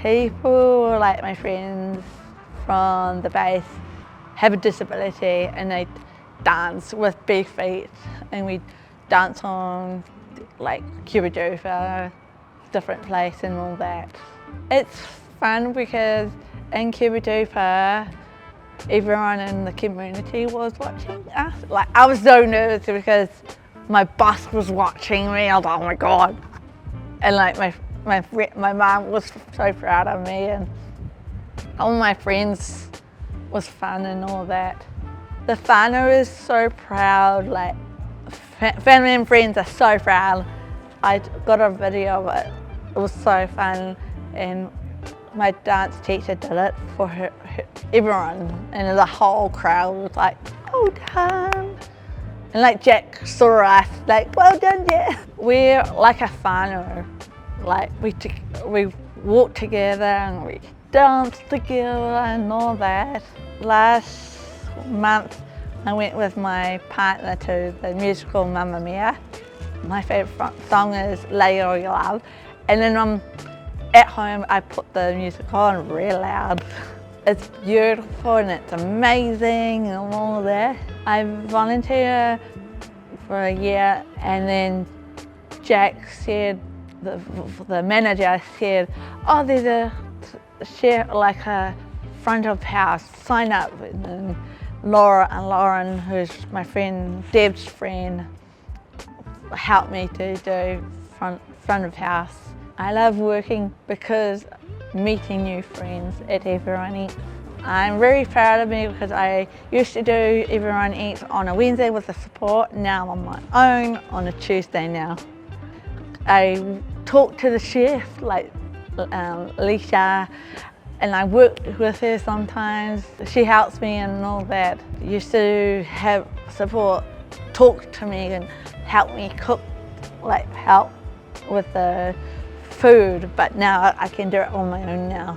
People like my friends from the base have a disability and they dance with bare feet, and we dance on like Cuba, different place and all that. It's fun because in Cuba, everyone in the community was watching us. Like, I was so nervous because my boss was watching me. I was like, oh my God. And like my mom was so proud of me, and all my friends was fun and all that. The whānau is so proud, like family and friends are so proud. I got a video of it. It was so fun, and my dance teacher did it for everyone, and the whole crowd was like, well done. And like Jack saw us, like, well done, Jack. We're like a whānau. Like we walk together and we dance together and all that. Last month I went with my partner to the musical Mamma Mia. My favourite song is Lay All Your Love. And then at home I put the music on real loud. It's beautiful and it's amazing and all that. I volunteered for a year, and then Jack said, the manager said, oh, there's a like a front of house, sign up. And then Laura and Lauren, who's my friend, Deb's friend, helped me to do front of house. I love working because meeting new friends at Everyone Eats. I'm very proud of me because I used to do Everyone Eats on a Wednesday with the support. Now I'm on my own on a Tuesday now. I talk to the chef, like Alicia, and I work with her sometimes. She helps me and all that. Used to have support talk to me and help me cook, like help with the food, but now I can do it on my own now.